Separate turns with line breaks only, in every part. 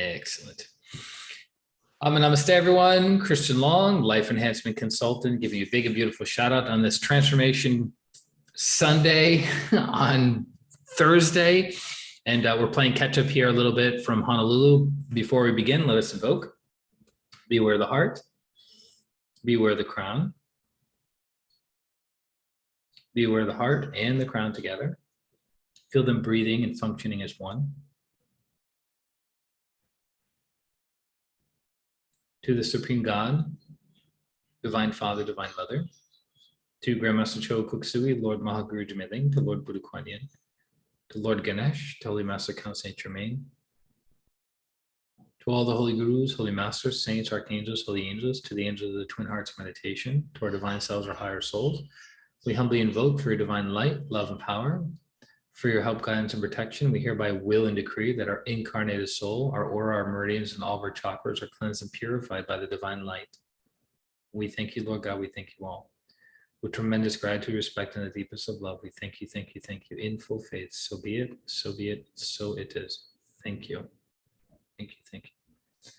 Excellent. Namaste, everyone. Christian Long, Life Enhancement Consultant, giving you a big and beautiful shout out on this Transformation Sunday on Thursday. And we're playing catch up here a little bit from Honolulu. Before we begin, let us invoke. Beware the heart. Beware the crown. Beware the heart and the crown together. Feel them breathing and functioning as one. To the Supreme God, Divine Father, Divine Mother, to Grandmaster Cho Kuksui, Lord Mahaguru Jamiling, to Lord Buddha Kuan Yin, to Lord Ganesh, to Holy Master Count Saint Germain, to all the Holy Gurus, Holy Masters, Saints, Archangels, Holy Angels, to the Angels of the Twin Hearts Meditation, to our Divine Selves, our higher souls, we humbly invoke for your divine light, love, and power, for your help, guidance, and protection. We hereby will and decree that our incarnated soul, our aura, our meridians, and all of our chakras are cleansed and purified by the divine light. We thank you, Lord God. We thank you all. With tremendous gratitude, respect, and the deepest of love, we thank you, thank you, thank you, in full faith. So be it, so be it, so it is. Thank you. Thank you, thank you.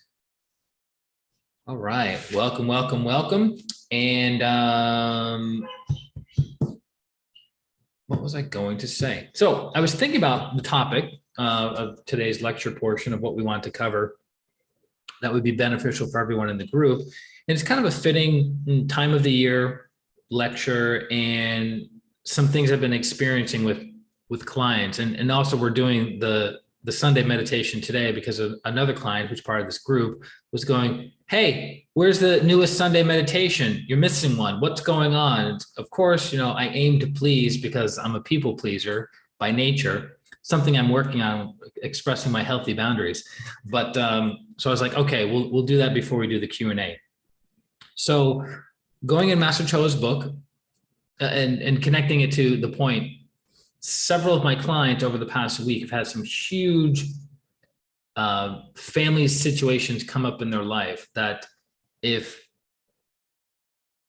All right, welcome, welcome, welcome. And what was I going to say? So I was thinking about the topic of today's lecture portion of what we want to cover that would be beneficial for everyone in the group. And it's kind of a fitting time of the year lecture and some things I've been experiencing with clients. And also we're doing the Sunday meditation today because of another client who's part of this group was going, hey, where's the newest Sunday meditation? You're missing one. What's going on? And of course, you know, I aim to please because I'm a people pleaser by nature, something I'm working on, expressing my healthy boundaries. But so I was like, okay, we'll do that before we do the Q&A. So going in Master Cho's book and connecting it to the point, several of my clients over the past week have had some huge family situations come up in their life that if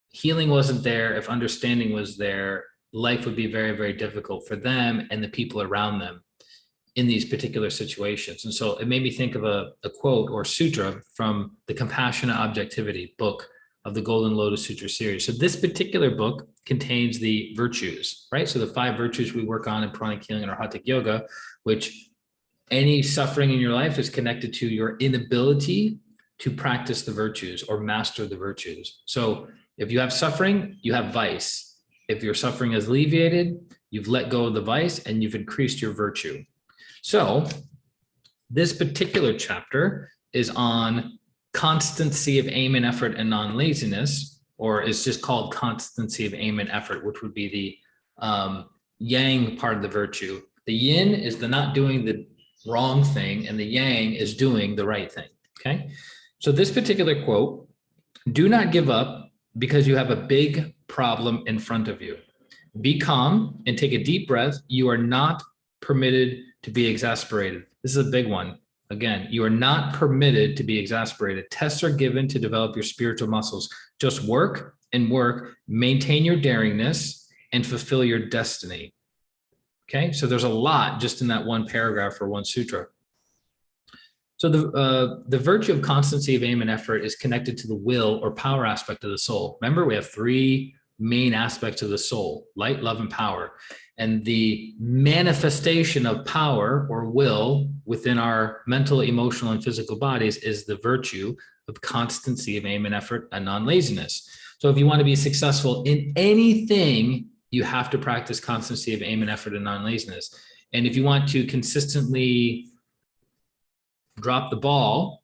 healing wasn't there, if understanding was there, life would be very, very difficult for them and the people around them in these particular situations. And so it made me think of a quote or sutra from the Compassionate Objectivity book of the Golden Lotus Sutra series. So this particular book contains the virtues, right? So the 5 virtues we work on in Pranic healing and Arhatic yoga, which any suffering in your life is connected to your inability to practice the virtues or master the virtues. So if you have suffering, you have vice. If your suffering is alleviated, you've let go of the vice and you've increased your virtue. So this particular chapter is on constancy of aim and effort and non-laziness, or it's just called constancy of aim and effort, which would be the yang part of the virtue. The yin is the not doing the wrong thing, and the yang is doing the right thing, okay? So this particular quote, do not give up because you have a big problem in front of you. Be calm and take a deep breath. You are not permitted to be exasperated. This is a big one. Again, you are not permitted to be exasperated. Tests are given to develop your spiritual muscles. Just work and work, maintain your daringness, and fulfill your destiny. Okay, so there's a lot just in that one paragraph or one sutra. So the virtue of constancy of aim and effort is connected to the will or power aspect of the soul. Remember, we have 3 main aspects of the soul: light, love, and power. And the manifestation of power or will within our mental, emotional, and physical bodies is the virtue of constancy of aim and effort and non-laziness. So if you want to be successful in anything, you have to practice constancy of aim and effort and non-laziness. And if you want to consistently drop the ball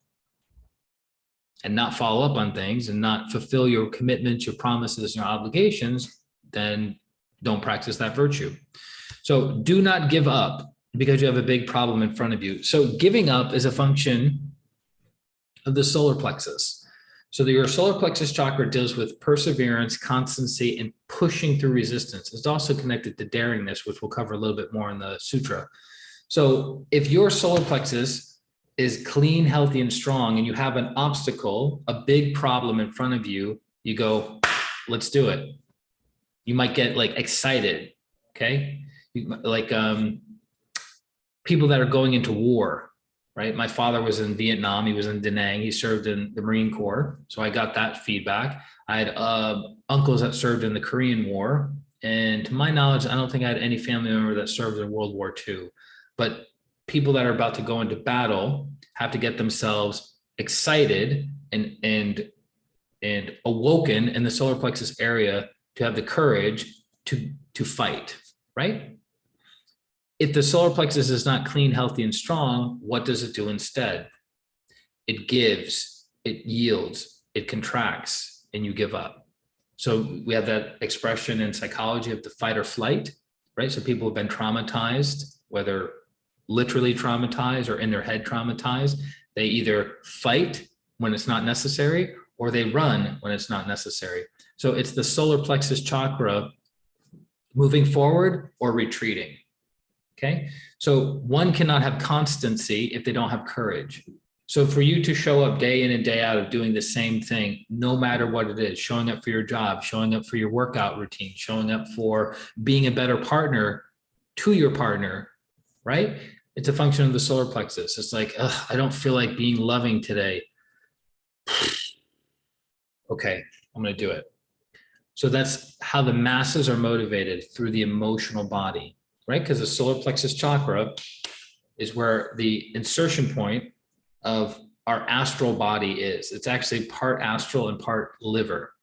and not follow up on things and not fulfill your commitments, your promises, your obligations, then don't practice that virtue. So do not give up because you have a big problem in front of you. So giving up is a function of the solar plexus. So your solar plexus chakra deals with perseverance, constancy, and pushing through resistance. It's also connected to daringness, which we'll cover a little bit more in the sutra. So if your solar plexus is clean, healthy, and strong, and you have an obstacle, a big problem in front of you, you go, let's do it. You might get like excited, okay? Like people that are going into war, right? My father was in Vietnam. He was in Da Nang. He served in the Marine Corps. So I got that feedback. I had uncles that served in the Korean War. And to my knowledge, I don't think I had any family member that served in World War II. But people that are about to go into battle have to get themselves excited and awoken in the solar plexus area to have the courage to fight, right? If the solar plexus is not clean, healthy, and strong, what does it do instead? It gives, it yields, it contracts, and you give up. So we have that expression in psychology of the fight or flight, right? So people have been traumatized, whether literally traumatized or in their head traumatized. They either fight when it's not necessary or they run when it's not necessary. So it's the solar plexus chakra moving forward or retreating. Okay, so one cannot have constancy if they don't have courage. So for you to show up day in and day out of doing the same thing, no matter what it is, showing up for your job, showing up for your workout routine, showing up for being a better partner to your partner, right? It's a function of the solar plexus. It's like, I don't feel like being loving today. Okay, I'm going to do it. So that's how the masses are motivated, through the emotional body, right? Because the solar plexus chakra is where the insertion point of our astral body is. It's actually part astral and part liver.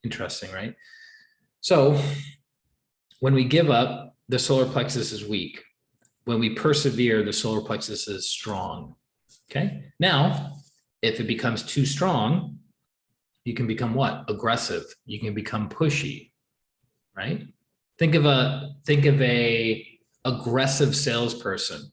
Interesting, right? So when we give up, the solar plexus is weak. When we persevere, the solar plexus is strong. Okay. Now, if it becomes too strong, you can become what? Aggressive. You can become pushy, right? Think of a aggressive salesperson.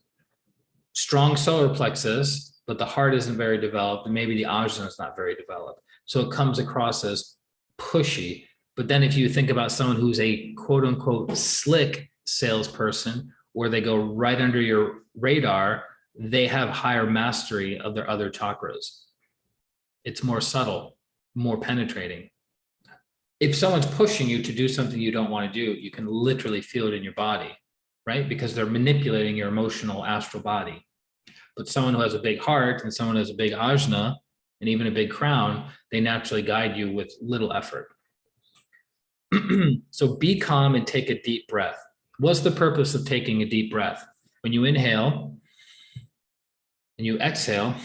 Strong solar plexus, but the heart isn't very developed, and maybe the ajna is not very developed. So it comes across as pushy. But then if you think about someone who's a quote unquote slick salesperson, where they go right under your radar, they have higher mastery of their other chakras. It's more subtle, more penetrating. If someone's pushing you to do something you don't want to do, you can literally feel it in your body, right? Because they're manipulating your emotional astral body. But someone who has a big heart and someone who has a big ajna and even a big crown, they naturally guide you with little effort. So be calm and take a deep breath. What's the purpose of taking a deep breath? When you inhale and you exhale,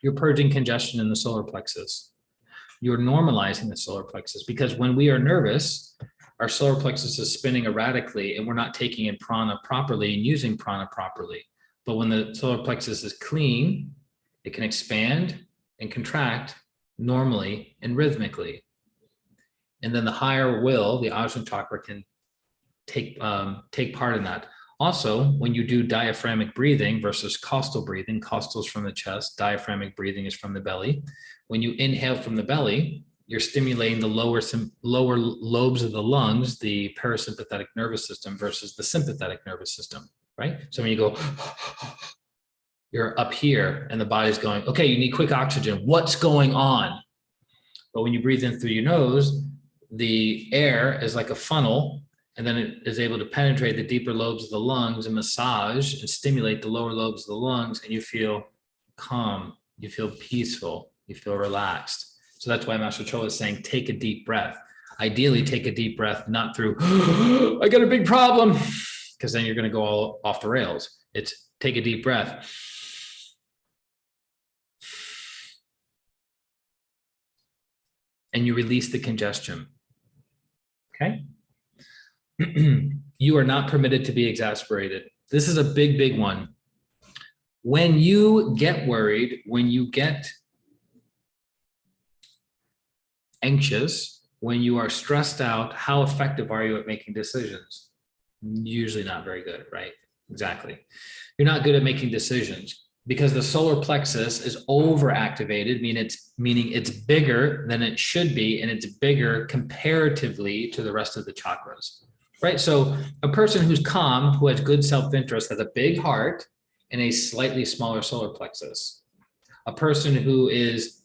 you're purging congestion in the solar plexus. You're normalizing the solar plexus, because when we are nervous, our solar plexus is spinning erratically and we're not taking in prana properly and using prana properly. But when the solar plexus is clean, it can expand and contract normally and rhythmically. And then the higher will, the ajna chakra, can take part in that. Also, when you do diaphragmic breathing versus costal breathing, costal is from the chest, diaphragmic breathing is from the belly. When you inhale from the belly, you're stimulating the lower lobes of the lungs, the parasympathetic nervous system versus the sympathetic nervous system, right? So when you go, you're up here and the body's going, okay, you need quick oxygen. What's going on? But when you breathe in through your nose, the air is like a funnel, and then it is able to penetrate the deeper lobes of the lungs and massage and stimulate the lower lobes of the lungs, and you feel calm, you feel peaceful, you feel relaxed. So that's why Master Cho is saying, take a deep breath. Ideally, take a deep breath, not through, I got a big problem, because then you're going to go all off the rails. It's take a deep breath. And you release the congestion. Okay? You are not permitted to be exasperated. This is a big, big one. When you get worried, when you get anxious, when you are stressed out, how effective are you at making decisions? Usually not very good, right? Exactly. You're not good at making decisions because the solar plexus is overactivated, meaning it's bigger than it should be, and it's bigger comparatively to the rest of the chakras. Right. So a person who's calm, who has good self-interest, has a big heart and a slightly smaller solar plexus. A person who is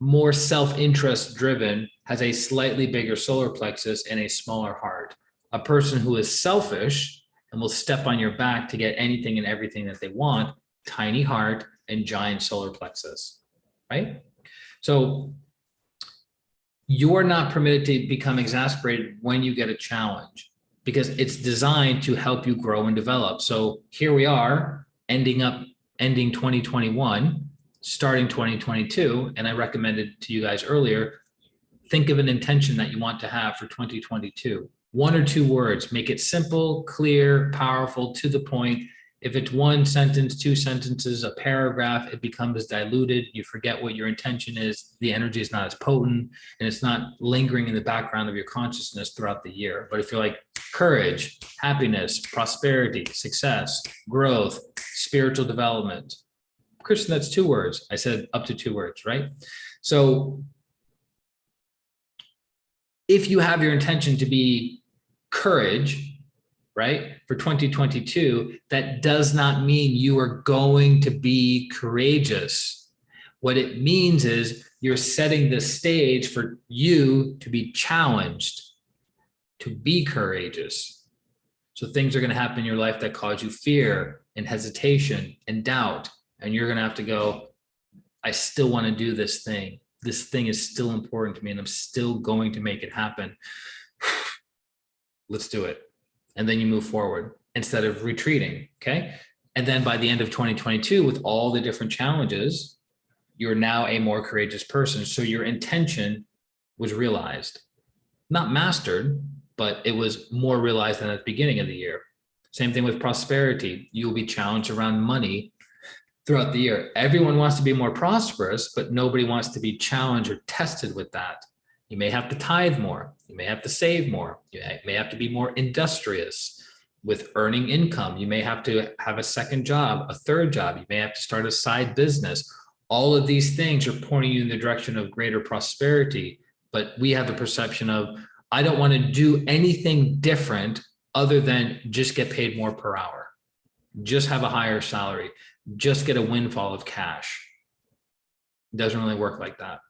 more self-interest driven has a slightly bigger solar plexus and a smaller heart. A person who is selfish and will step on your back to get anything and everything that they want, tiny heart and giant solar plexus, right? So you're not permitted to become exasperated when you get a challenge because it's designed to help you grow and develop. So here we are ending 2021, starting 2022. And I recommended to you guys earlier, think of an intention that you want to have for 2022. 1 or 2 words, make it simple, clear, powerful, to the point. If it's 1 sentence, 2 sentences, a paragraph, it becomes diluted. You forget what your intention is. The energy is not as potent and it's not lingering in the background of your consciousness throughout the year. But if you're like courage, happiness, prosperity, success, growth, spiritual development, Christian, that's 2 words. I said up to 2 words, right? So if you have your intention to be courage, right, for 2022, that does not mean you are going to be courageous. What it means is you're setting the stage for you to be challenged, to be courageous. So things are going to happen in your life that cause you fear and hesitation and doubt. And you're going to have to go, I still want to do this thing. This thing is still important to me and I'm still going to make it happen. Let's do it. And then you move forward instead of retreating, okay? And then by the end of 2022, with all the different challenges, you're now a more courageous person. So your intention was realized, not mastered, but it was more realized than at the beginning of the year. Same thing with prosperity. You'll be challenged around money throughout the year. Everyone wants to be more prosperous, but nobody wants to be challenged or tested with that. You may have to tithe more. You may have to save more. You may have to be more industrious with earning income. You may have to have a second job, a third job. You may have to start a side business. All of these things are pointing you in the direction of greater prosperity. But we have the perception of, I don't want to do anything different other than just get paid more per hour. Just have a higher salary. Just get a windfall of cash. It doesn't really work like that,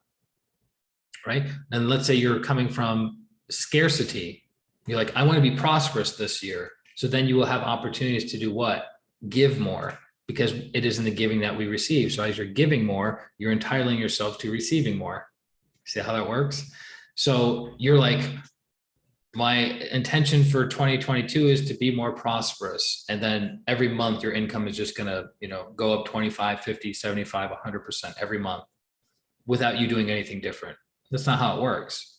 right? And let's say you're coming from scarcity. You're like, I want to be prosperous this year. So then you will have opportunities to do what? Give more, because it is in the giving that we receive. So as you're giving more, you're entitling yourself to receiving more. See how that works? So you're like, my intention for 2022 is to be more prosperous. And then every month your income is just going to, go up 25, 50, 75, 100% every month without you doing anything different. That's not how it works.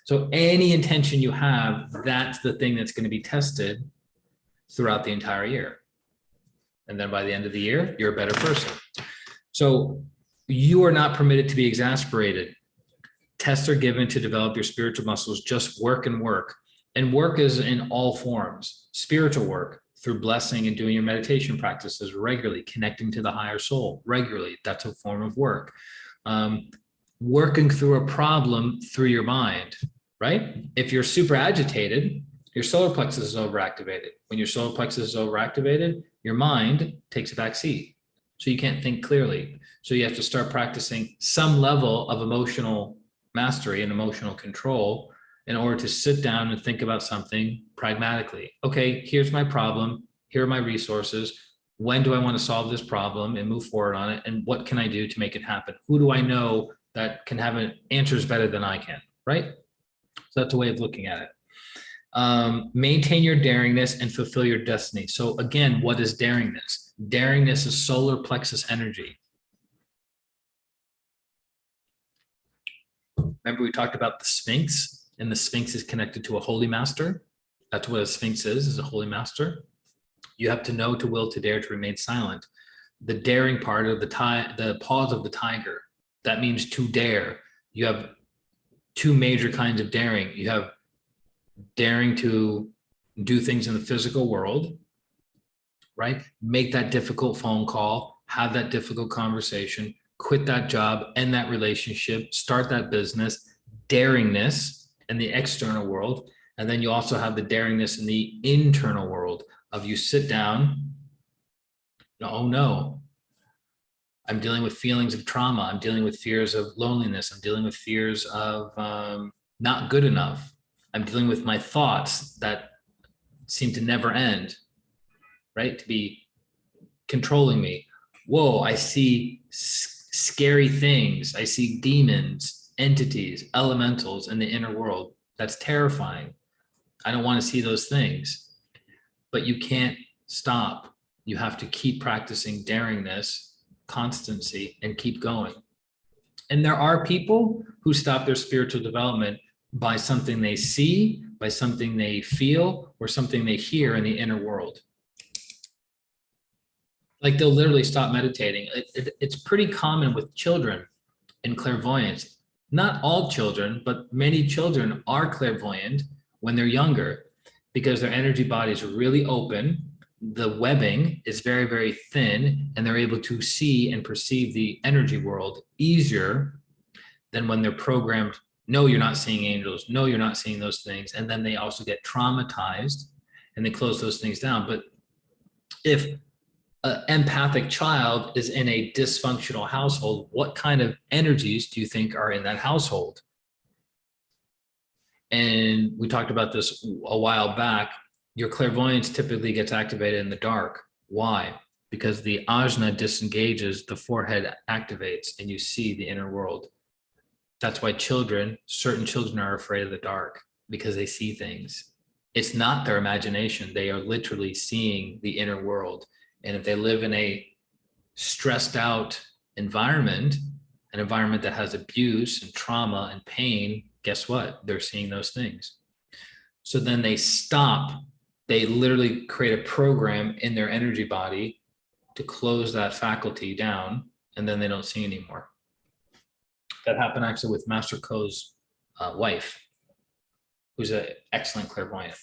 So any intention you have, that's the thing that's going to be tested throughout the entire year. And then by the end of the year, you're a better person. So you are not permitted to be exasperated. Tests are given to develop your spiritual muscles. Just work and work. And work is in all forms. Spiritual work through blessing and doing your meditation practices regularly, connecting to the higher soul regularly. That's a form of work. Working through a problem through your mind, right? If you're super agitated, your solar plexus is overactivated. When your solar plexus is overactivated, your mind takes a back seat. So you can't think clearly. So you have to start practicing some level of emotional mastery and emotional control in order to sit down and think about something pragmatically. Okay, here's my problem. Here are my resources. When do I want to solve this problem and move forward on it? And what can I do to make it happen? Who do I know that can have answers better than I can, right? So that's a way of looking at it. Maintain your daringness and fulfill your destiny. So again, what is daringness? Daringness is solar plexus energy. Remember we talked about the Sphinx, and the Sphinx is connected to a holy master. That's what a Sphinx is a holy master. You have to know, to will, to dare, to remain silent. The daring part of the paws of the tiger, that means to dare. You have 2 major kinds of daring. You have daring to do things in the physical world, right? Make that difficult phone call, have that difficult conversation, quit that job, end that relationship, start that business, daringness in the external world. And then you also have the daringness in the internal world of you sit down, oh no, I'm dealing with feelings of trauma. I'm dealing with fears of loneliness. I'm dealing with fears of not good enough. I'm dealing with my thoughts that seem to never end. right? To be controlling me. Whoa, I see scary things. I see demons, entities, elementals in the inner world. That's terrifying. I don't want to see those things. But you can't stop. You have to keep practicing daringness, constancy, and keep going. And there are people who stop their spiritual development by something they see, by something they feel, or something they hear in the inner world. Like they'll literally stop meditating. It's pretty common with children in clairvoyance. Not all children, but many children are clairvoyant when they're younger because their energy body is really open. The webbing is very, very thin, and they're able to see and perceive the energy world easier than when they're programmed. No, you're not seeing angels. No, you're not seeing those things. And then they also get traumatized and they close those things down. But if an empathic child is in a dysfunctional household, what kind of energies do you think are in that household? And we talked about this a while back. Your clairvoyance typically gets activated in the dark. Why? Because the ajna disengages, the forehead activates, and you see the inner world. That's why certain children are afraid of the dark, because they see things. It's not their imagination. They are literally seeing the inner world. And if they live in a stressed out environment, an environment that has abuse and trauma and pain, guess what? They're seeing those things. So then they stop. They literally create a program in their energy body to close that faculty down, and then they don't see anymore. That happened actually with Master Ko's wife, who's an excellent clairvoyant.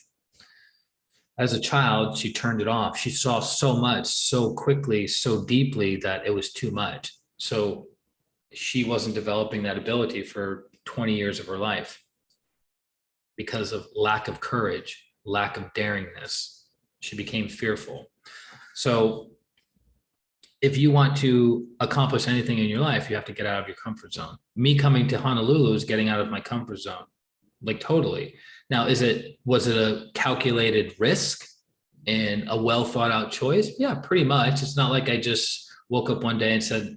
As a child, she turned it off. She saw so much, so quickly, so deeply that it was too much. So she wasn't developing that ability for 20 years of her life because of lack of courage, lack of daringness. She became fearful. So if you want to accomplish anything in your life, you have to get out of your comfort zone. Me coming to Honolulu is getting out of my comfort zone, like totally. Now, was it a calculated risk and a well thought out choice? Yeah, pretty much. It's not like I just woke up one day and said,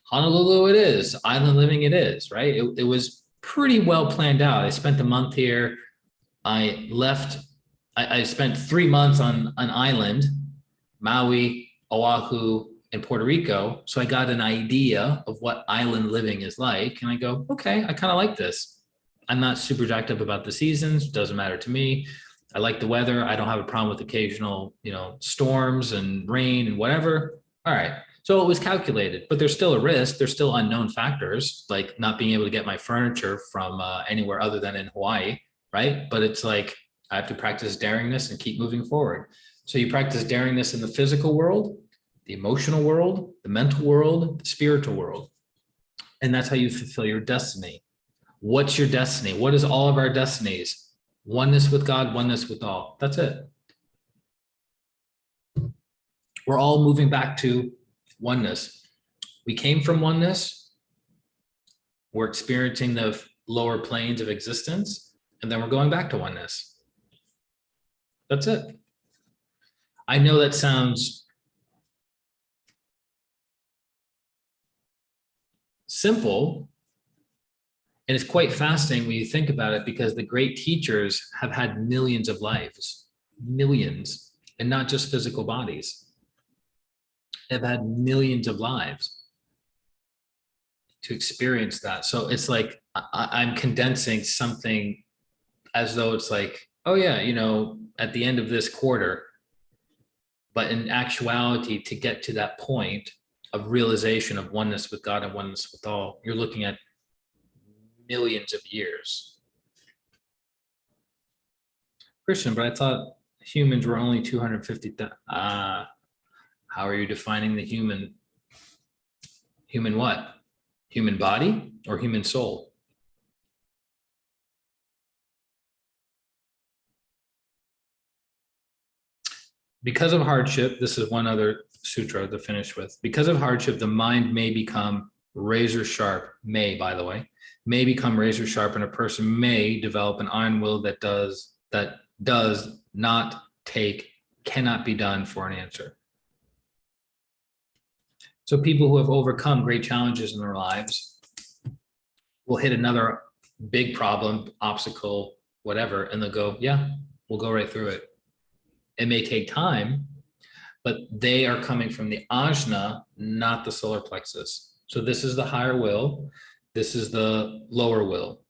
Honolulu it is, island living it is, right? It was pretty well planned out. I spent a month here. I spent 3 months on an island, Maui, Oahu, and Puerto Rico. So I got an idea of what island living is like. And I go, okay, I kind of like this. I'm not super jacked up about the seasons. Doesn't matter to me. I like the weather. I don't have a problem with occasional, storms and rain and whatever. All right. So it was calculated, but there's still a risk. There's still unknown factors, like not being able to get my furniture from anywhere other than in Hawaii, right? But it's like, I have to practice daringness and keep moving forward. So you practice daringness in the physical world, the emotional world, the mental world, the spiritual world. And that's how you fulfill your destiny. What's your destiny? What is all of our destinies? Oneness with God, oneness with all. That's it. We're all moving back to oneness. We came from oneness. We're experiencing the lower planes of existence, and then we're going back to oneness. That's it. I know that sounds simple, and it's quite fascinating when you think about it, because the great teachers have had millions of lives, millions, and not just physical bodies. They've had millions of lives to experience that. So it's like I'm condensing something as though it's like, oh yeah, at the end of this quarter. But in actuality, to get to that point of realization of oneness with God and oneness with all, you're looking at millions of years. Christian, but I thought humans were only 250,000. How are you defining the human? Human what? Human body or human soul? Because of hardship, this is one other sutra to finish with. Because of hardship, the mind may become razor sharp, may become razor sharp, and a person may develop an iron will that does not take cannot be done for an answer. So people who have overcome great challenges in their lives will hit another big problem, obstacle, whatever, and they'll go, yeah, we'll go right through it. It may take time, but they are coming from the ajna, not the solar plexus. So this is the higher will. This is the lower will.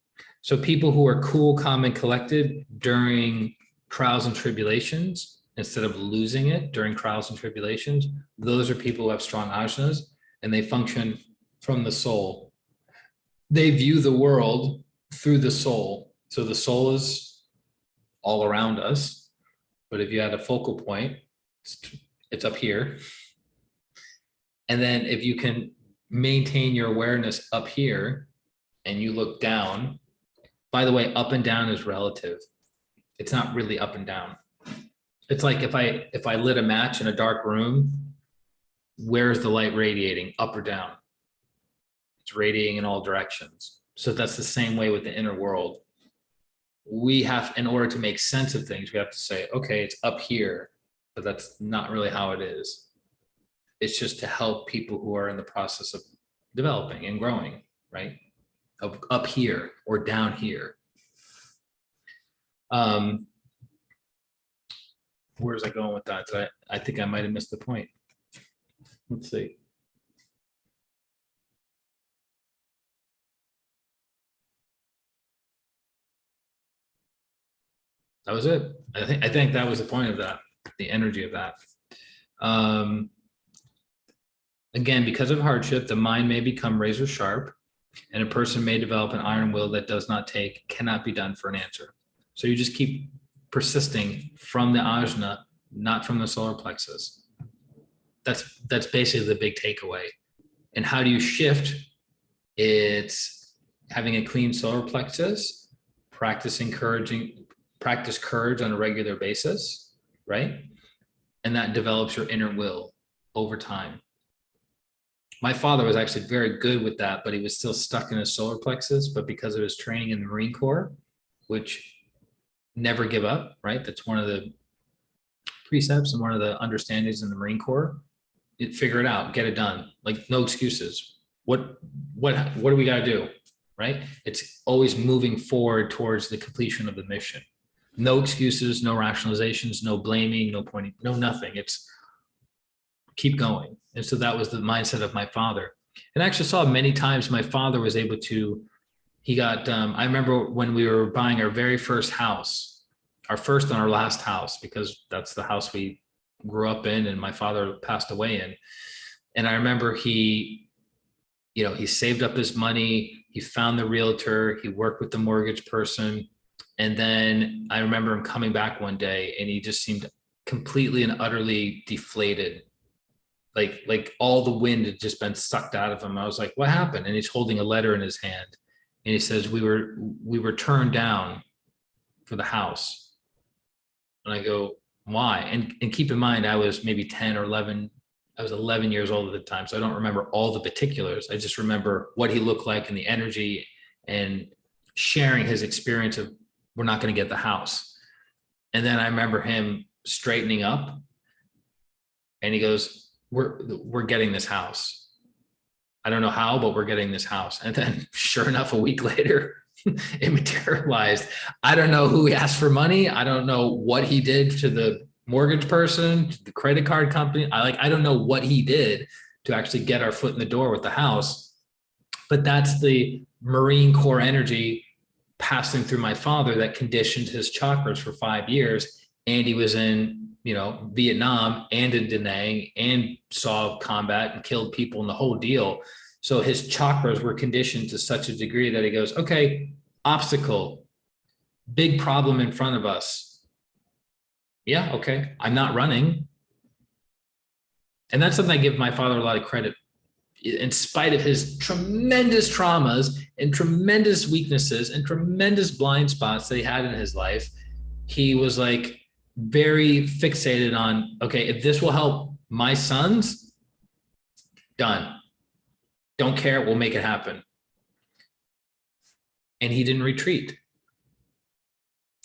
So people who are cool, calm, and collected during trials and tribulations, instead of losing it during trials and tribulations, those are people who have strong ajnas and they function from the soul. They view the world through the soul. So the soul is all around us, but if you had a focal point, it's up here. And then if you can maintain your awareness up here and you look down, by the way, up and down is relative. It's not really up and down. It's like if I lit a match in a dark room, where's the light radiating, up or down? It's radiating in all directions. So that's the same way with the inner world. We have, in order to make sense of things, we have to say, okay, it's up here, but that's not really how it is. It's just to help people who are in the process of developing and growing, right? Of up here or down here. Where's I going with that? I think I might have missed the point. Let's see. That was it. I think that was the point of that, the energy of that. Again, because of hardship, the mind may become razor sharp, and a person may develop an iron will that does not take, cannot be done for an answer. So you just keep persisting from the ajna, not from the solar plexus. That's basically the big takeaway. And how do you shift? It's having a clean solar plexus, practice courage on a regular basis, right? And that develops your inner will over time. My father was actually very good with that, but he was still stuck in his solar plexus. But because of his training in the Marine Corps, which never give up, right? That's one of the precepts and one of the understandings in the Marine Corps. Figure it out, get it done. Like no excuses. What do we got to do, right? It's always moving forward towards the completion of the mission. No excuses, no rationalizations, no blaming, no pointing, no nothing. It's keep going. And so that was the mindset of my father. And I actually saw many times my father was able to, he got, I remember when we were buying our very first house, our first and our last house, because that's the house we grew up in and my father passed away in. And I remember he saved up his money, he found the realtor, he worked with the mortgage person. And then I remember him coming back one day and he just seemed completely and utterly deflated. Like all the wind had just been sucked out of him. I was like, what happened? And he's holding a letter in his hand. And he says, we were turned down for the house. And I go, why? And keep in mind, I was maybe 10 or 11. I was 11 years old at the time. So I don't remember all the particulars. I just remember what he looked like and the energy and sharing his experience of, we're not going to get the house. And then I remember him straightening up and he goes, we're getting this house. I don't know how, but we're getting this house. And then sure enough, a week later, it materialized. I don't know who he asked for money. I don't know what he did to the mortgage person, to the credit card company. I don't know what he did to actually get our foot in the door with the house. But that's the Marine Corps energy passing through my father that conditioned his chakras for 5 years. And he was in, Vietnam and in Da Nang and saw combat and killed people and the whole deal. So his chakras were conditioned to such a degree that he goes, okay, obstacle, big problem in front of us. Yeah, okay, I'm not running. And that's something I give my father a lot of credit. In spite of his tremendous traumas and tremendous weaknesses and tremendous blind spots that he had in his life, he was like very fixated on, okay, if this will help my sons, done. Don't care, we'll make it happen. And he didn't retreat.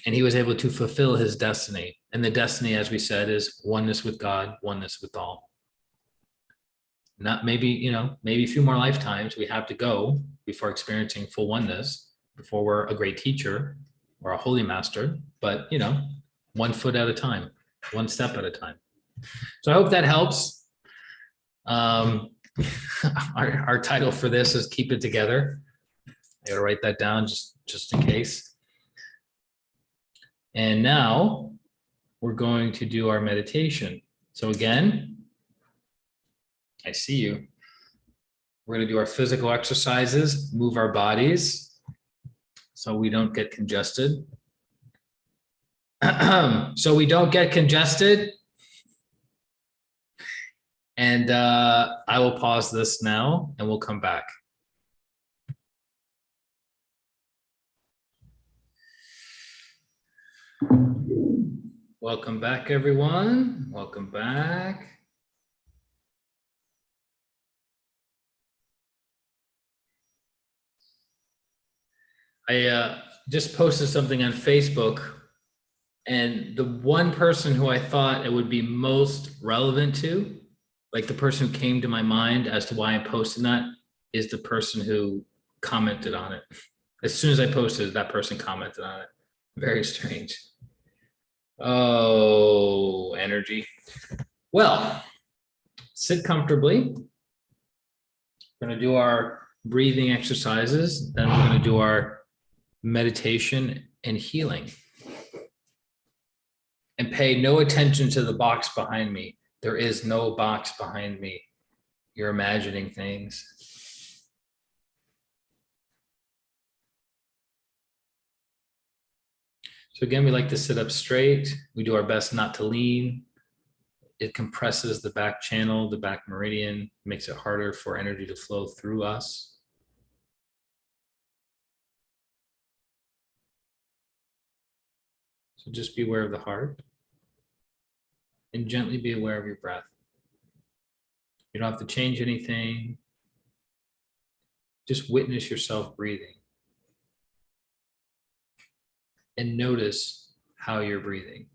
And he was able to fulfill his destiny. And the destiny, as we said, is oneness with God, oneness with all. Not maybe, maybe a few more lifetimes we have to go before experiencing full oneness, before we're a great teacher or a holy master, but, one foot at a time, one step at a time. So I hope that helps. Our title for this is Keep It Together. I gotta write that down just in case. And now we're going to do our meditation. So again, I see you. We're going to do our physical exercises, move our bodies so we don't get congested. So we don't get congested. And I will pause this now and we'll come back. Welcome back, everyone. Welcome back. I just posted something on Facebook, and the one person who I thought it would be most relevant to, like the person who came to my mind as to why I posted that, is the person who commented on it. As soon as I posted it, that person commented on it. Very strange. Oh, energy. Well, sit comfortably. We're going to do our breathing exercises. Then we're going to do our meditation and healing. And pay no attention to the box behind me. There is no box behind me. You're imagining things. So again, we like to sit up straight. We do our best not to lean. It compresses the back channel, the back meridian, makes it harder for energy to flow through us. So just be aware of the heart and gently be aware of your breath. You don't have to change anything. Just witness yourself breathing and notice how you're breathing.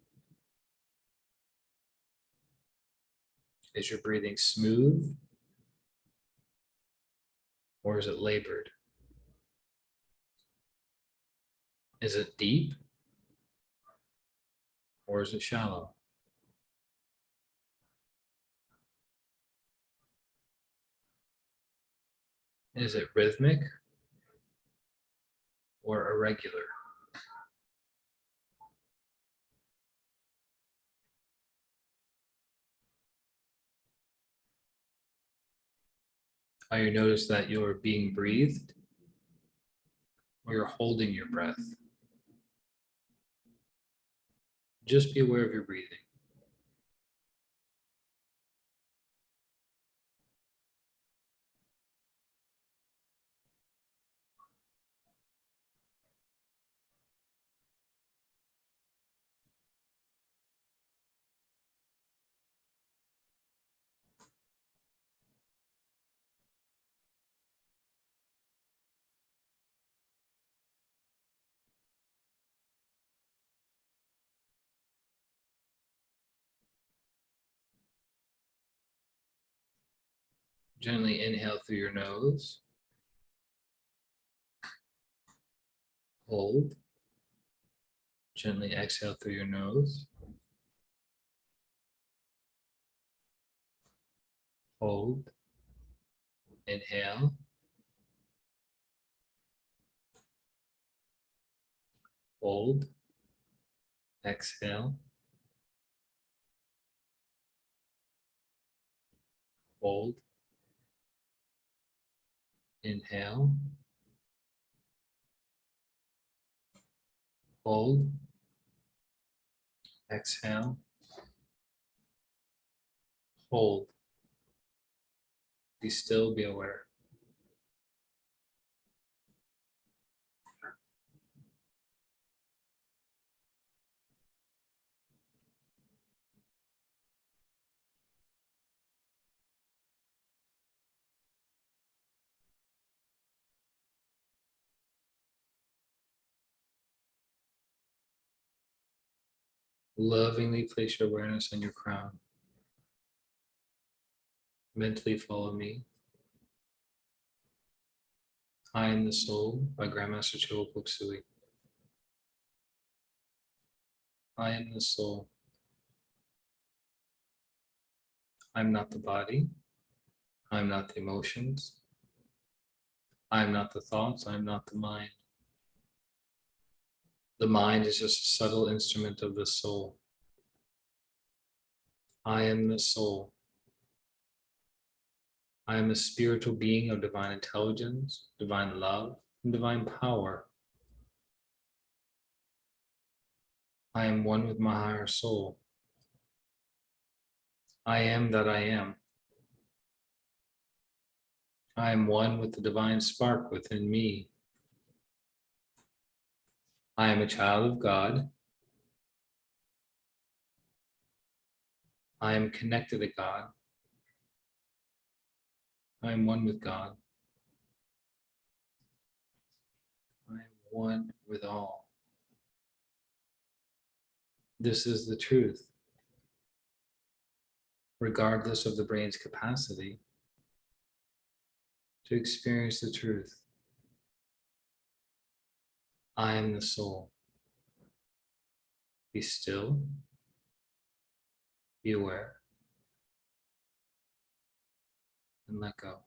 Is your breathing smooth or is it labored? Is it deep or is it shallow? Is it rhythmic or irregular? How you notice that you're being breathed or you're holding your breath. Just be aware of your breathing. Gently inhale through your nose. Hold. Gently exhale through your nose. Hold. Inhale. Hold. Exhale. Hold. Inhale. Hold. Exhale. Hold. Be still, be aware. Lovingly place your awareness on your crown. Mentally follow me. I Am the Soul by Grandmaster Chobo Sui. I am the soul. I'm not the body. I'm not the emotions. I'm not the thoughts. I'm not the mind. The mind is just a subtle instrument of the soul. I am the soul. I am a spiritual being of divine intelligence, divine love, and divine power. I am one with my higher soul. I am that I am. I am one with the divine spark within me. I am a child of God. I am connected to God. I am one with God. I am one with all. This is the truth. Regardless of the brain's capacity to experience the truth. I am the soul. Be still. Be aware. And let go.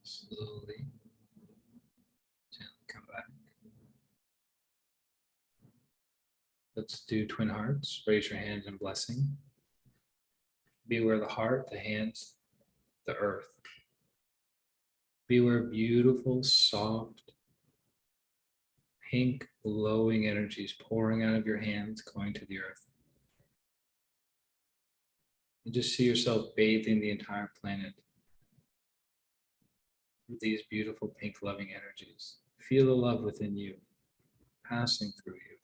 Slowly, gently come back. Let's do twin hearts. Raise your hands in blessing. Be aware of the heart, the hands, the earth. Be aware of beautiful, soft, pink, glowing energies pouring out of your hands, going to the earth. And just see yourself bathing the entire planet with these beautiful pink loving energies. Feel the love within you, passing through you.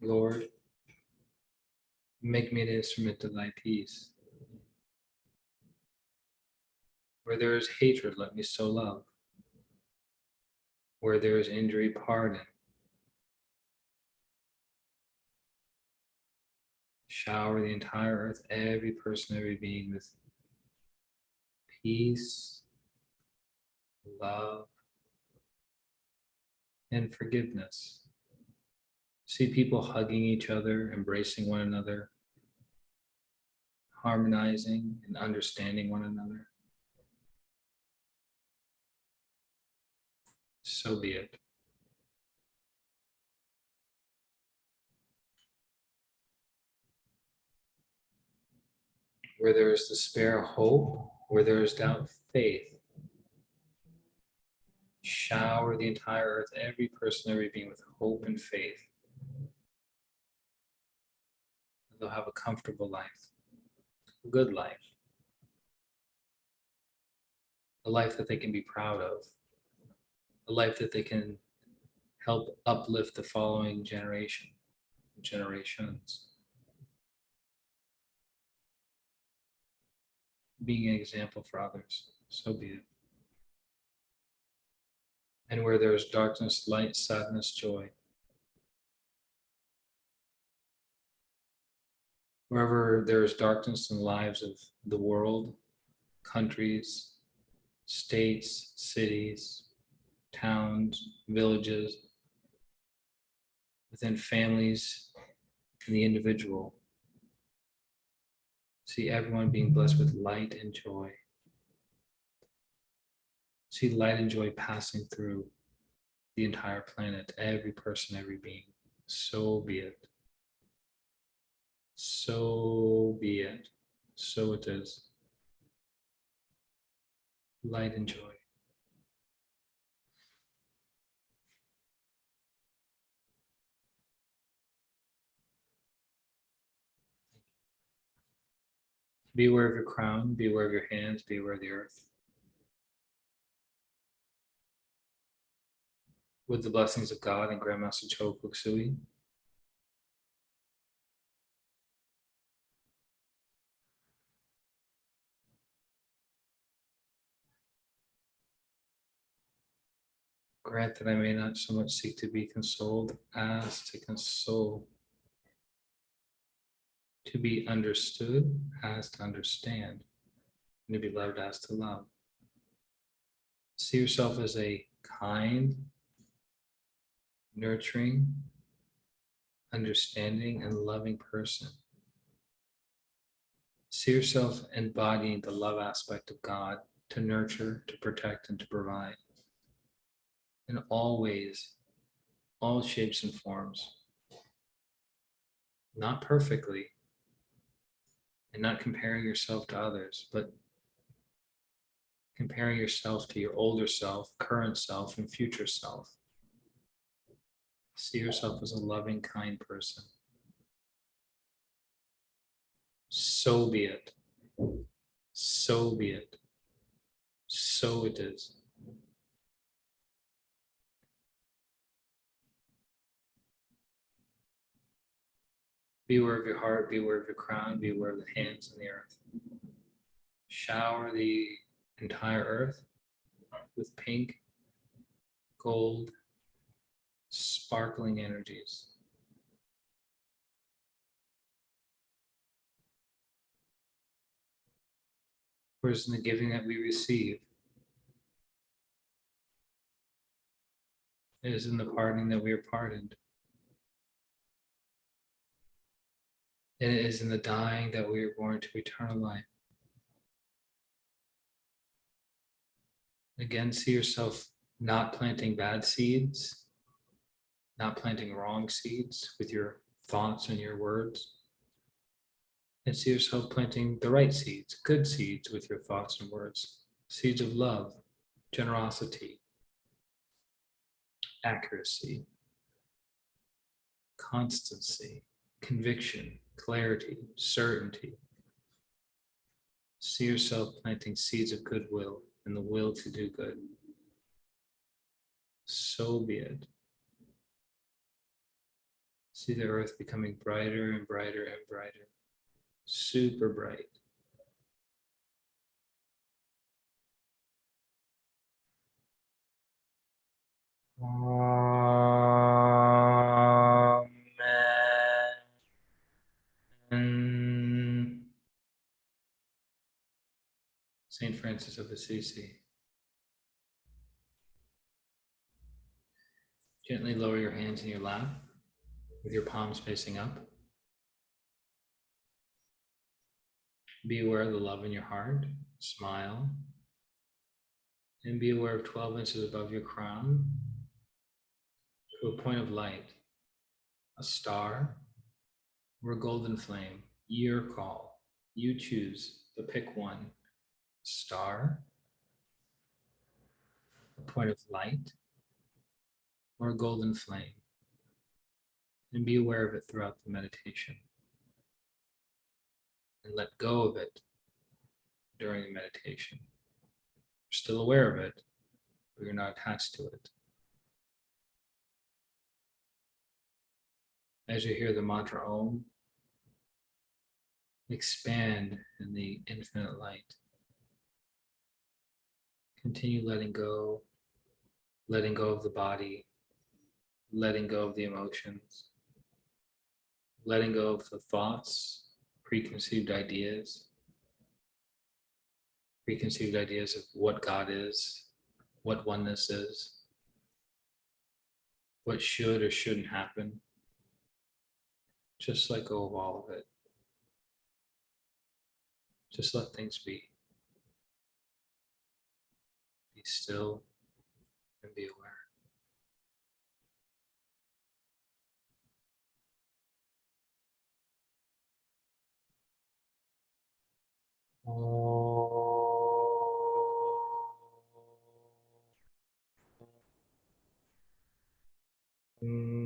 Lord, make me an instrument of thy peace. Where there is hatred, let me sow love. Where there is injury, pardon. Shower the entire earth, every person, every being with peace, love, and forgiveness. See people hugging each other, embracing one another, harmonizing and understanding one another. So be it. Where there is despair, hope. Where there is doubt, faith. Shower the entire earth, every person, every being with hope and faith. They'll have a comfortable life, a good life, a life that they can be proud of, a life that they can help uplift the following generations. Being an example for others, so be it. And where there is darkness, light, sadness, joy. Wherever there is darkness in the lives of the world, countries, states, cities, towns, villages, within families, and the individual. See everyone being blessed with light and joy. See light and joy passing through the entire planet, every person, every being. So be it. So be it. So it is. Light and joy. Be aware of your crown, be aware of your hands, be aware of the earth. With the blessings of God and Grandmaster Cho Kuk Sui, grant that I may not so much seek to be consoled as to console, to be understood as to understand, and to be loved as to love. See yourself as a kind, nurturing, understanding, and loving person. See yourself embodying the love aspect of God to nurture, to protect, and to provide in all ways, all shapes and forms. Not perfectly, and not comparing yourself to others, but comparing yourself to your older self, current self, and future self. See yourself as a loving, kind person. So be it. So be it. So it is. Be aware of your heart, be aware of your crown, be aware of the hands and the earth. Shower the entire earth with pink, gold, sparkling energies. For it is in the giving that we receive. It is in the pardoning that we are pardoned. And it is in the dying that we are born to eternal life. Again, see yourself not planting bad seeds, not planting wrong seeds with your thoughts and your words. And see yourself planting the right seeds, good seeds with your thoughts and words. Seeds of love, generosity, accuracy, constancy, conviction, clarity, certainty. See yourself planting seeds of goodwill and the will to do good. So be it. See the earth becoming brighter and brighter and brighter. Super bright. Amen. Saint Francis of Assisi. Gently lower your hands in your lap with your palms facing up. Be aware of the love in your heart. Smile. And be aware of 12 inches above your crown to a point of light, a star, or a golden flame. Your call. You choose, but pick one. Star, a point of light, or a golden flame. And be aware of it throughout the meditation. And let go of it during the meditation. You're still aware of it, but you're not attached to it. As you hear the mantra Om, expand in the infinite light. Continue letting go of the body, letting go of the emotions, letting go of the thoughts, preconceived ideas of what God is, what oneness is, what should or shouldn't happen. Just let go of all of it. Just let things be. Be still and be aware. Mm.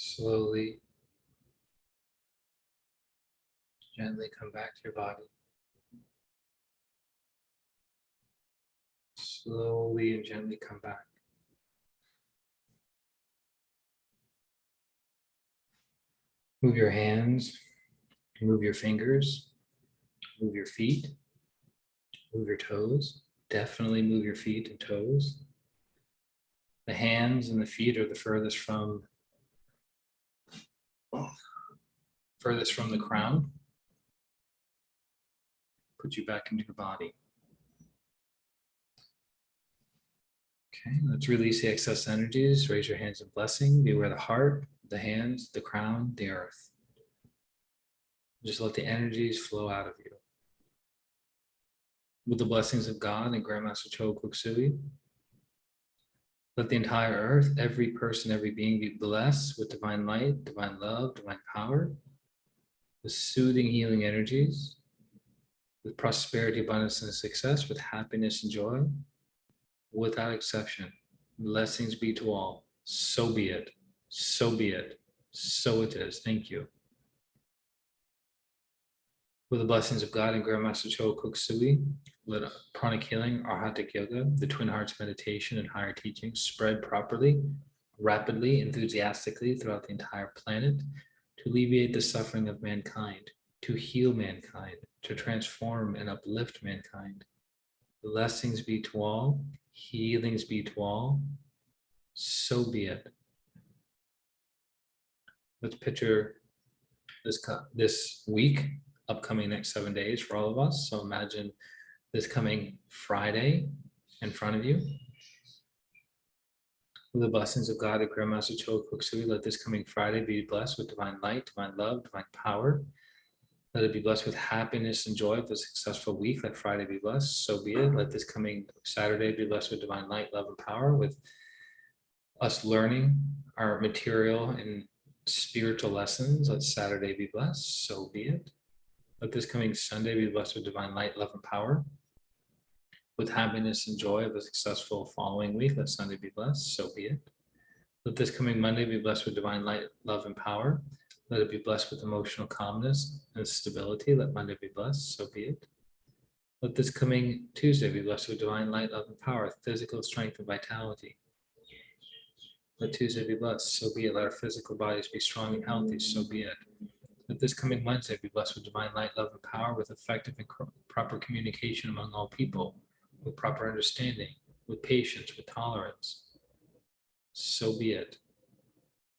Slowly, gently come back to your body. Slowly and gently come back. Move your hands, move your fingers, move your feet, move your toes. Definitely move your feet and toes. The hands and the feet are the furthest from the crown. Put you back into your body. Okay, let's release the excess energies. Raise your hands in blessing. Be aware of the heart, the hands, the crown, the earth. Just let the energies flow out of you. With the blessings of God and Grandmaster Cho Koksui, let the entire earth, every person, every being be blessed with divine light, divine love, divine power, with soothing, healing energies, with prosperity, abundance, and success, with happiness and joy, without exception. Blessings be to all. So be it. So be it. So it is. Thank you. With the blessings of God and Grandmaster Cho Koksui, let Pranic healing, Arhatic yoga, the Twin Hearts meditation, and higher teachings spread properly, rapidly, enthusiastically throughout the entire planet to alleviate the suffering of mankind, to heal mankind, to transform and uplift mankind. Blessings be to all, healings be to all. So be it. Let's picture this week, upcoming next 7 days for all of us. So imagine this coming Friday in front of you. With the blessings of God and Grandmaster Cho Koksui, let this coming Friday be blessed with divine light, divine love, divine power. Let it be blessed with happiness and joy of a successful week. Let Friday be blessed. So be it. Let this coming Saturday be blessed with divine light, love, and power, with us learning our material and spiritual lessons. Let Saturday be blessed. So be it. Let this coming Sunday be blessed with divine light, love, and power, with happiness and joy of a successful following week. Let Sunday be blessed. So be it. Let this coming Monday be blessed with divine light, love, and power. Let it be blessed with emotional calmness and stability. Let Monday be blessed. So be it. Let this coming Tuesday be blessed with divine light, love, and power, physical strength and vitality. Let Tuesday be blessed. So be it. Let our physical bodies be strong and healthy. So be it. Let this coming Wednesday be blessed with divine light, love, and power, with effective and proper communication among all people, with proper understanding, with patience, with tolerance. So be it.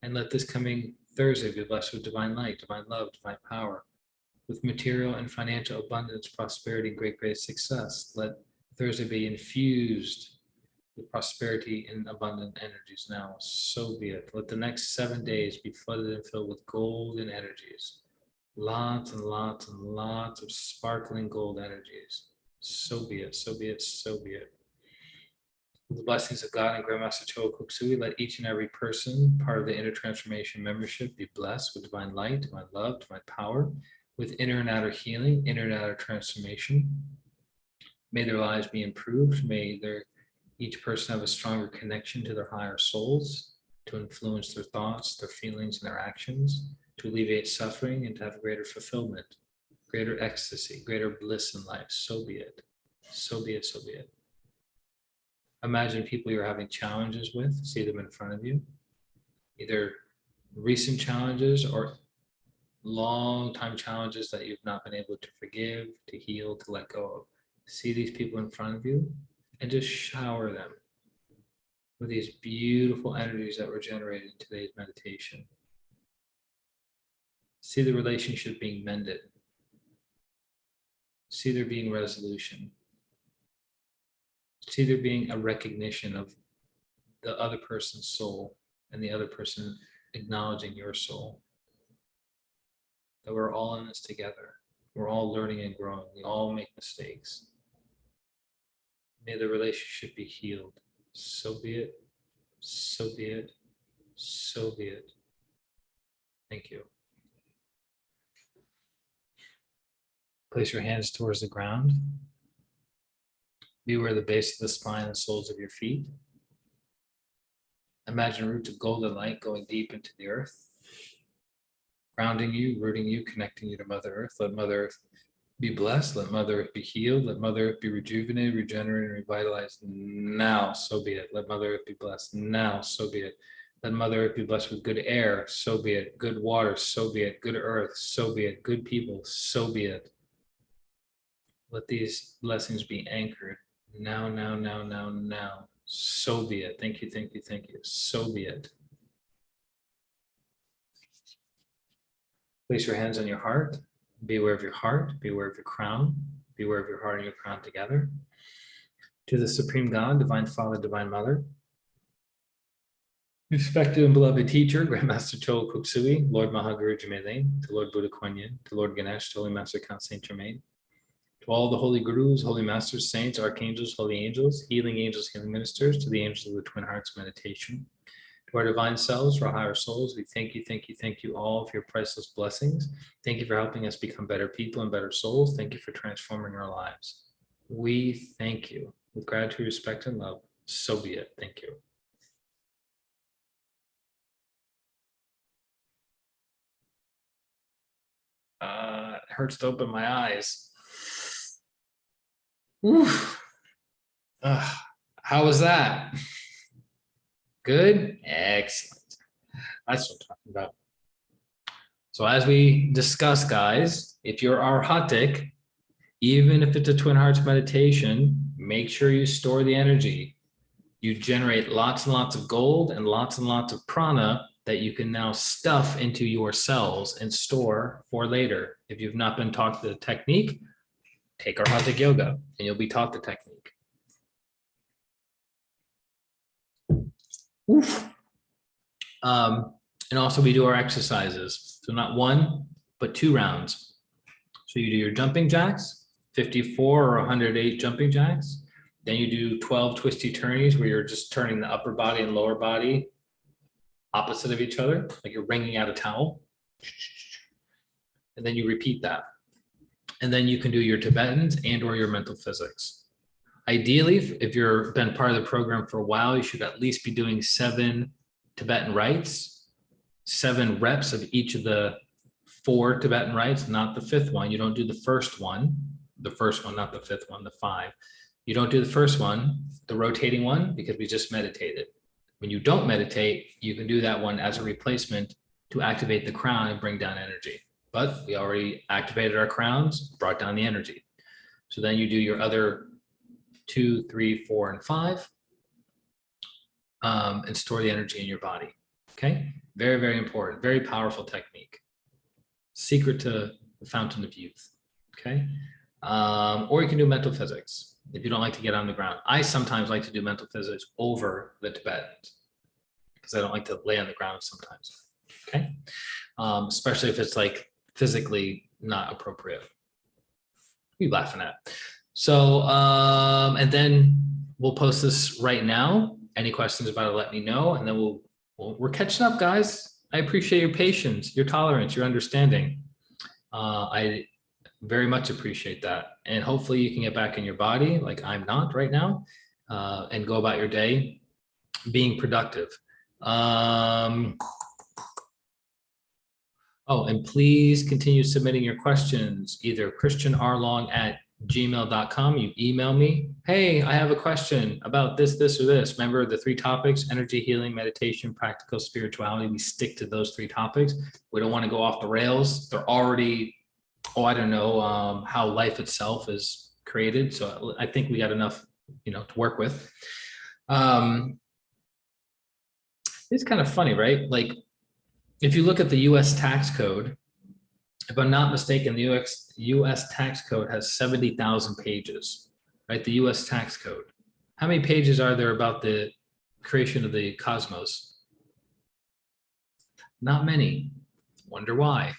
And let this coming Thursday be blessed with divine light, divine love, divine power, with material and financial abundance, prosperity, and great success. Let Thursday be infused with prosperity and abundant energies now. So be it. Let the next 7 days be flooded and filled with golden energies. Lots and lots and lots of sparkling gold energies. So be it. So be it. So be it. With the blessings of God and Grandmaster Cho Koksui, let each and every person, part of the Inner Transformation membership, be blessed with divine light, divine love, divine power, with inner and outer healing, inner and outer transformation. May their lives be improved. May each person have a stronger connection to their higher souls, to influence their thoughts, their feelings, and their actions, to alleviate suffering and to have greater fulfillment, greater ecstasy, greater bliss in life. So be it. So be it. So be it. Imagine people you're having challenges with, see them in front of you, either recent challenges or long time challenges that you've not been able to forgive, to heal, to let go of. See these people in front of you and just shower them with these beautiful energies that were generated in today's meditation. See the relationship being mended. See there being resolution. See there being a recognition of the other person's soul and the other person acknowledging your soul. That we're all in this together. We're all learning and growing. We all make mistakes. May the relationship be healed. So be it. So be it. So be it. Thank you. Place your hands towards the ground. Be aware of the base of the spine and soles of your feet. Imagine roots of golden light going deep into the earth, grounding you, rooting you, connecting you to Mother Earth. Let Mother Earth be blessed. Let Mother Earth be healed. Let Mother Earth be rejuvenated, regenerated, revitalized. Now, so be it. Let Mother Earth be blessed. Now, so be it. Let Mother Earth be blessed with good air. So be it. Good water. So be it. Good earth. So be it. Good people. So be it. Let these blessings be anchored. Now, now, now, now, now. So be it. Thank you, thank you, thank you. So be it. Place your hands on your heart. Be aware of your heart. Be aware of your crown. Be aware of your heart and your crown together. To the Supreme God, Divine Father, Divine Mother, respected and beloved teacher, Grandmaster Chola Kuksui, Lord Mahaguru Jimele, to Lord Buddha Kuan Yin, to Lord Ganesh, to Holy Master Count Saint Germain, to all the holy gurus, holy masters, saints, archangels, holy angels, healing ministers, to the angels of the Twin Hearts meditation, to our divine selves, our higher souls, we thank you all for your priceless blessings. Thank you for helping us become better people and better souls. Thank you for transforming our lives. We thank you with gratitude, respect, and love. So be it. Thank you. It hurts to open my eyes. Oof. How was that? Good? Excellent. That's what I'm talking about. So as we discuss, guys, if you're Arhatic, even if it's a Twin Hearts meditation, make sure you store the energy. You generate lots and lots of gold and lots of prana that you can now stuff into your cells and store for later. If you've not been taught the technique, take Arhatic yoga and you'll be taught the technique. Oof. And also we do our exercises. So not one, but 2 rounds. So you do your jumping jacks, 54 or 108 jumping jacks. Then you do 12 twisty turnies where you're just turning the upper body and lower body opposite of each other, like you're wringing out a towel. And then you repeat that. And then you can do your Tibetans and or your mental physics. Ideally, if you've been part of the program for a while, you should at least be doing 7 Tibetan rites, 7 reps of each of the 4 Tibetan rites, not the 5th one. You don't do the first one, not the 5th one, the 5. You don't do the first one, the rotating one, because we just meditated. When you don't meditate, you can do that one as a replacement to activate the crown and bring down energy. But we already activated our crowns, brought down the energy. So then you do your other 2, 3, 4, and 5, and store the energy in your body. Okay, very, very important, very powerful technique. Secret to the fountain of youth. Okay, or you can do mental physics if you don't like to get on the ground. I sometimes like to do mental physics over the Tibetans because I don't like to lay on the ground sometimes. Okay, especially if it's like physically not appropriate. What are you laughing at? So, and then we'll post this right now. Any questions about it, let me know. And then we're catching up, guys. I appreciate your patience, your tolerance, your understanding. I very much appreciate that. And hopefully you can get back in your body like I'm not right now, and go about your day being productive. Oh, and please continue submitting your questions, either christianrlong@gmail.com. You email me, hey, I have a question about this, or this. Remember the 3 topics: energy, healing, meditation, practical spirituality. We stick to those 3 topics. We don't want to go off the rails. They're already, I don't know how life itself is created. So I think we got enough, to work with. It's kind of funny, right? Like, if you look at the US tax code, if I'm not mistaken, the US tax code has 70,000 pages, right? The US tax code. How many pages are there about the creation of the cosmos? Not many. Wonder why.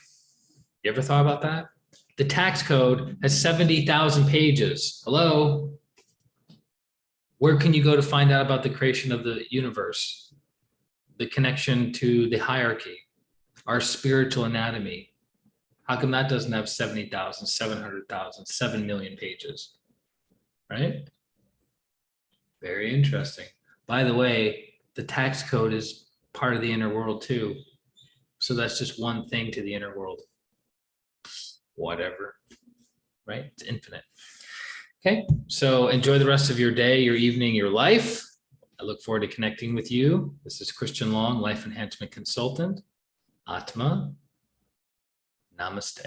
You ever thought about that? The tax code has 70,000 pages. Hello? Where can you go to find out about the creation of the universe? The connection to the hierarchy, our spiritual anatomy. How come that doesn't have 70,000, 700,000, 7 million pages, right? Very interesting. By the way, the tax code is part of the inner world too. So that's just one thing to the inner world. Whatever, right? It's infinite. Okay, so enjoy the rest of your day, your evening, your life. I look forward to connecting with you. This is Christian Long, Life Enhancement Consultant. Atma. Namaste.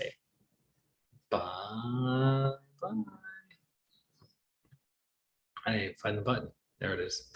Bye. Bye. I didn't find the button. There it is.